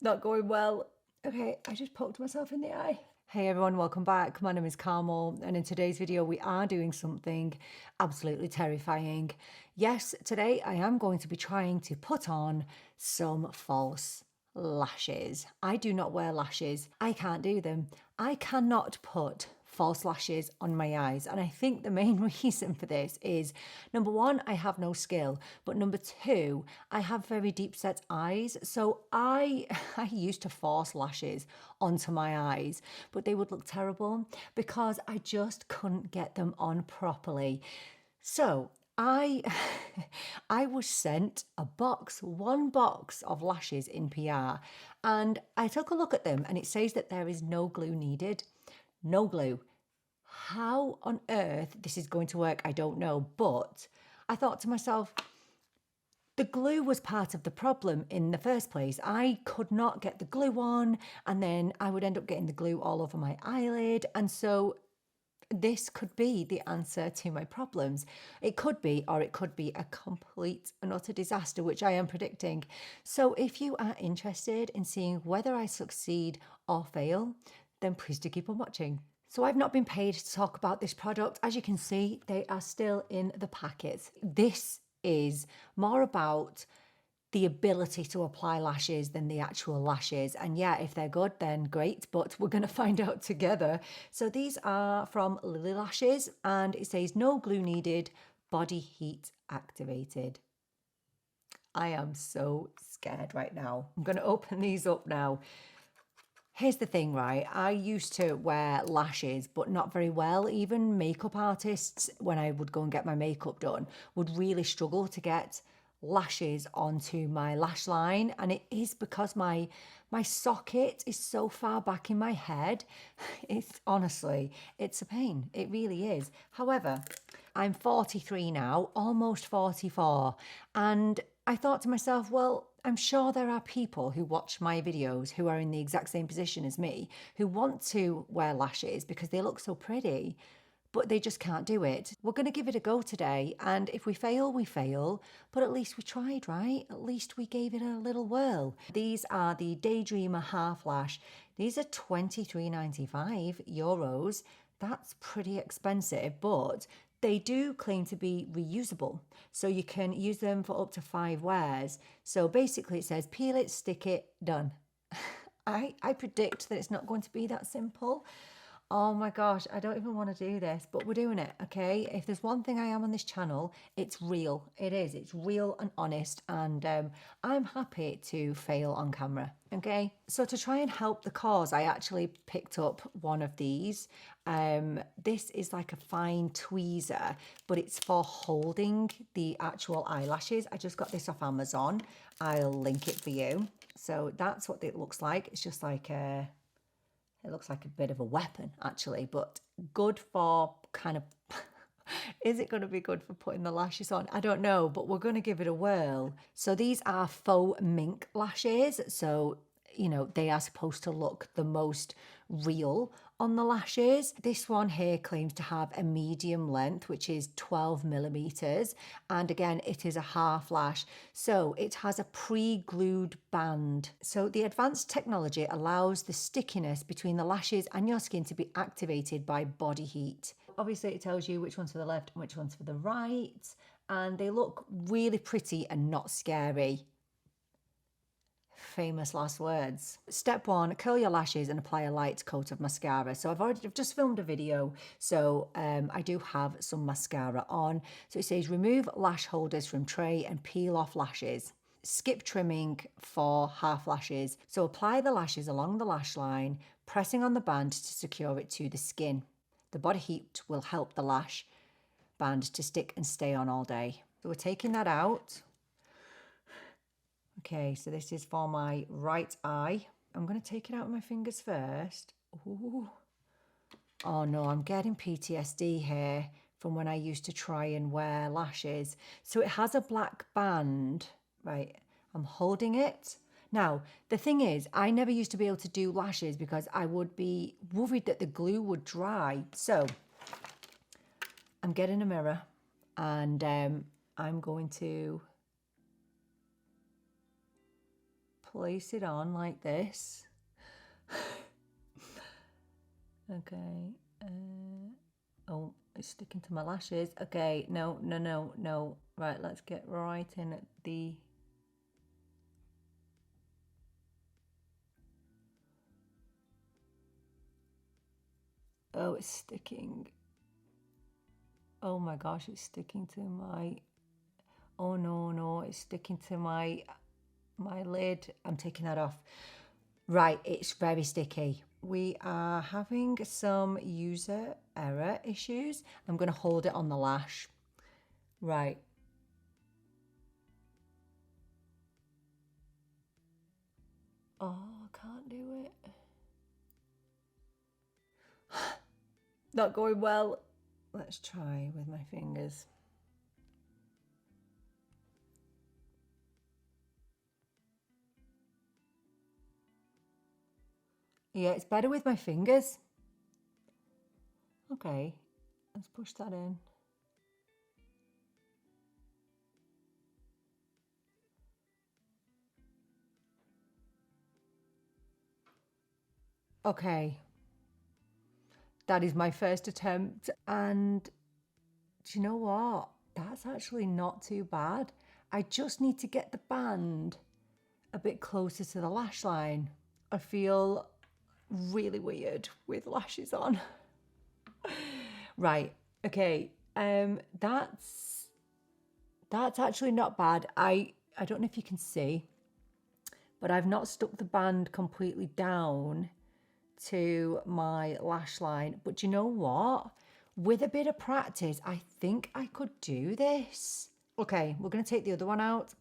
Not going well. Okay, I just poked myself in the eye. Hey everyone, welcome back. My name is Carmel, and in today's video, we are doing something absolutely terrifying. Yes, today I am going to be trying to put on some false lashes. I do not wear lashes. I can't do them. I cannot put false lashes on my eyes. And I think the main reason for this is number one, I have no skill, but number two, I have very deep set eyes. So I used to force lashes onto my eyes, but they would look terrible because I just couldn't get them on properly. So I I was sent one box of lashes in PR, and I took a look at them and it says that there is no glue needed. No glue. How on earth this is going to work, I don't know. But I thought to myself, the glue was part of the problem in the first place. I could not get the glue on, and then I would end up getting the glue all over my eyelid. And so this could be the answer to my problems. It could be, or it could be a complete and utter disaster, which I am predicting. So if you are interested in seeing whether I succeed or fail, then please do keep on watching. So I've not been paid to talk about this product. As you can see, they are still in the packets. This is more about the ability to apply lashes than the actual lashes. And yeah, if they're good, then great, but we're going to find out together. So these are from Lilly Lashes, and it says no glue needed, body heat activated. I am so scared right now. I'm going to open these up now. Here's the thing, right? I used to wear lashes, but not very well. Even makeup artists, when I would go and get my makeup done, would really struggle to get lashes onto my lash line. And it is because my socket is so far back in my head. It's honestly, it's a pain. It really is. However, I'm 43 now, almost 44. And I thought to myself, well, I'm sure there are people who watch my videos who are in the exact same position as me, who want to wear lashes because they look so pretty, but they just can't do it. We're going to give it a go today, and if we fail, we fail, but at least we tried, right? At least we gave it a little whirl. These are the Daydreamer Half Lash. These are €23.95. That's pretty expensive, but they do claim to be reusable, so you can use them for up to 5 wears. So basically it says peel it, stick it, done. I predict that it's not going to be that simple. Oh my gosh, I don't even want to do this, but we're doing it, okay? If there's one thing I am on this channel, it's real. It is. It's real and honest, and I'm happy to fail on camera, okay? So to try and help the cause, I actually picked up one of these. This is like a fine tweezer, but it's for holding the actual eyelashes. I just got this off Amazon. I'll link it for you. So that's what it looks like. It's just like a... It looks like a bit of a weapon, actually, but good for kind of... Is it going to be good for putting the lashes on? I don't know, but we're going to give it a whirl. So these are faux mink lashes. So, you know, they are supposed to look the most real on the lashes. This one here claims to have a medium length, which is 12 millimeters. And again, it is a half lash. So it has a pre-glued band. So the advanced technology allows the stickiness between the lashes and your skin to be activated by body heat. Obviously it tells you which one's for the left and which one's for the right. And they look really pretty and not scary. Famous last words. Step 1, curl your lashes and apply a light coat of mascara. So I've just filmed a video, so I do have some mascara on. So it says remove lash holders from tray and peel off lashes. Skip trimming for half lashes. So apply the lashes along the lash line, pressing on the band to secure it to the skin. The body heat will help the lash band to stick and stay on all day. So we're taking that out. Okay, so this is for my right eye. I'm going to take it out with my fingers first. Ooh. Oh no, I'm getting PTSD here from when I used to try and wear lashes. So it has a black band. Right, I'm holding it. Now, the thing is, I never used to be able to do lashes because I would be worried that the glue would dry. So I'm getting a mirror, and I'm going to place it on like this. Okay. Oh, it's sticking to my lashes. Okay, no. Right, let's get right in at the... Oh, it's sticking. Oh my gosh, it's sticking to my... Oh no, it's sticking to my lid. I'm taking that off. Right, it's very sticky. We are having some user error issues. I'm going to hold it on the lash. Right. Oh, I can't do it. Not going well. Let's try with my fingers. Yeah, it's better with my fingers. Okay, let's push that in. Okay, that is my first attempt, and do you know what? That's actually not too bad. I just need to get the band a bit closer to the lash line. I feel really weird with lashes on. Right, okay, that's actually not bad. I don't know if you can see, but I've not stuck the band completely down to my lash line. But you know what? With a bit of practice, I think I could do this. Okay, we're going to take the other one out.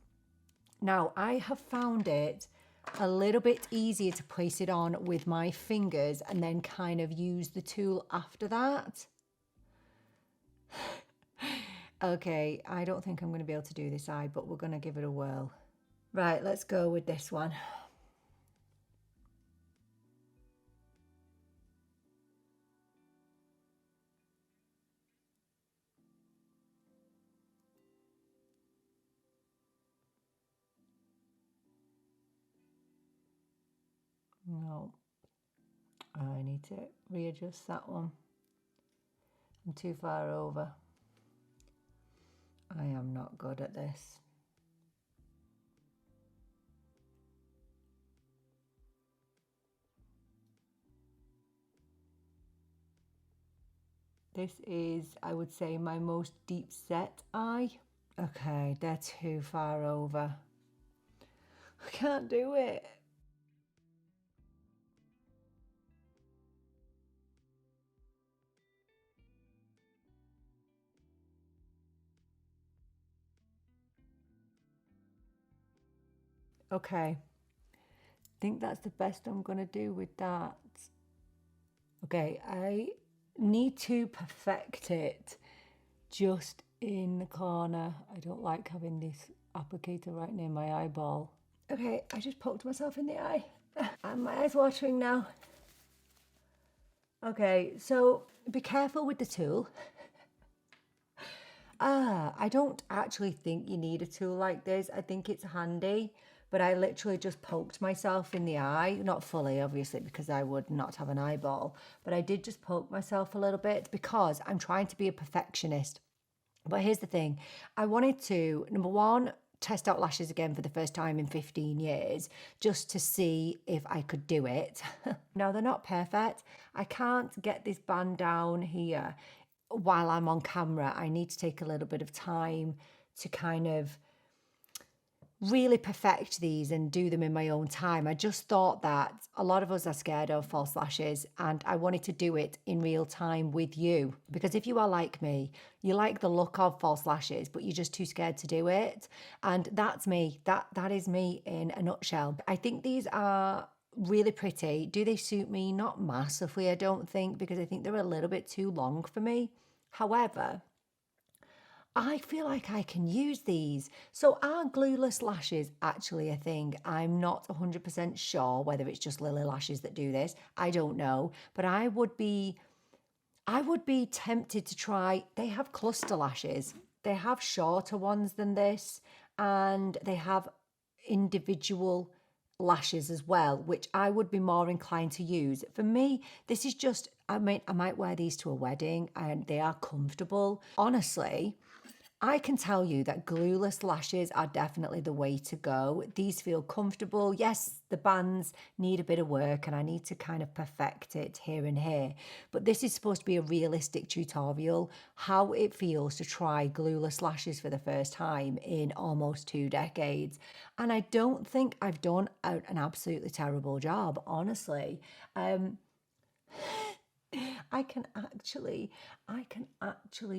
Now, I have found it a little bit easier to place it on with my fingers and then kind of use the tool after that. Okay, I don't think I'm going to be able to do this eye, but we're going to give it a whirl. Right, let's go with this one. No, I need to readjust that one. I'm too far over. I am not good at this. This is, I would say, my most deep set eye. Okay, they're too far over. I can't do it. Okay, I think that's the best I'm gonna do with that. Okay, I need to perfect it just in the corner. I don't like having this applicator right near my eyeball. Okay, I just poked myself in the eye. And my eye's watering now. Okay, so be careful with the tool. I don't actually think you need a tool like this. I think it's handy, but I literally just poked myself in the eye. Not fully, obviously, because I would not have an eyeball, but I did just poke myself a little bit because I'm trying to be a perfectionist. But here's the thing. I wanted to, number one, test out lashes again for the first time in 15 years, just to see if I could do it. Now, they're not perfect. I can't get this band down here while I'm on camera. I need to take a little bit of time to kind of really perfect these and do them in my own time. I just thought that a lot of us are scared of false lashes, and I wanted to do it in real time with you, because if you are like me, you like the look of false lashes, but you're just too scared to do it. And that's me. That is me in a nutshell. I think these are really pretty. Do they suit me? Not massively, I don't think, because I think they're a little bit too long for me. However, I feel like I can use these. So are glueless lashes actually a thing? I'm not 100% sure whether it's just Lilly Lashes that do this. I don't know. But I would be tempted to try. They have cluster lashes. They have shorter ones than this, and they have individual lashes as well, which I would be more inclined to use. For me, this is just, I might wear these to a wedding and they are comfortable. Honestly, I can tell you that glueless lashes are definitely the way to go. These feel comfortable. Yes, the bands need a bit of work and I need to kind of perfect it here and here. But this is supposed to be a realistic tutorial, how it feels to try glueless lashes for the first time in almost 2 decades. And I don't think I've done an absolutely terrible job, honestly. I can actually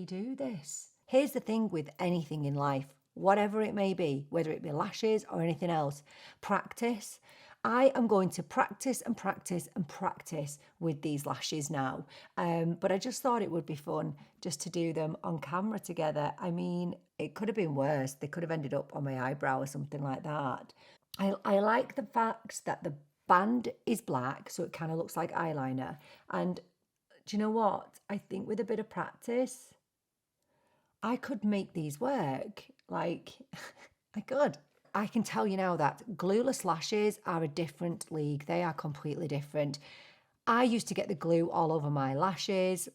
do this. Here's the thing with anything in life, whatever it may be, whether it be lashes or anything else, practice. I am going to practice and practice and practice with these lashes now. But I just thought it would be fun just to do them on camera together. I mean, it could have been worse. They could have ended up on my eyebrow or something like that. I like the fact that the band is black, so it kind of looks like eyeliner. And do you know what? I think with a bit of practice, I could make these work. Like, I could. I can tell you now that glueless lashes are a different league. They are completely different. I used to get the glue all over my lashes.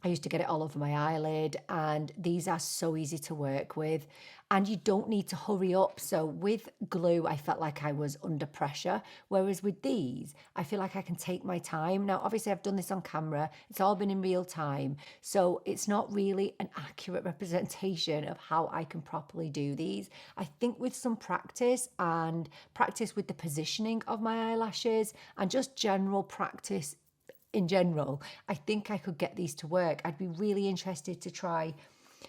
I used to get it all over my eyelid, and these are so easy to work with, and you don't need to hurry up. So with glue, I felt like I was under pressure, whereas with these, I feel like I can take my time. Now, obviously, I've done this on camera. It's all been in real time, so it's not really an accurate representation of how I can properly do these. I think with some practice and practice with the positioning of my eyelashes and just general practice in general, I think I could get these to work. I'd be really interested to try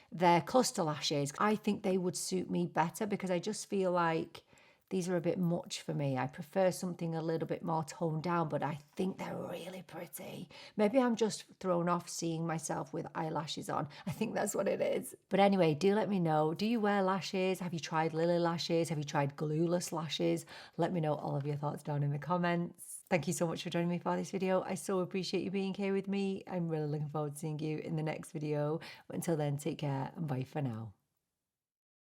their cluster lashes. I think they would suit me better because I just feel like these are a bit much for me. I prefer something a little bit more toned down, but I think they're really pretty. Maybe I'm just thrown off seeing myself with eyelashes on. I think that's what it is. But anyway, do let me know. Do you wear lashes? Have you tried Lilly Lashes? Have you tried glueless lashes? Let me know all of your thoughts down in the comments. Thank you so much for joining me for this video. I so appreciate you being here with me. I'm really looking forward to seeing you in the next video. But until then, take care and bye for now.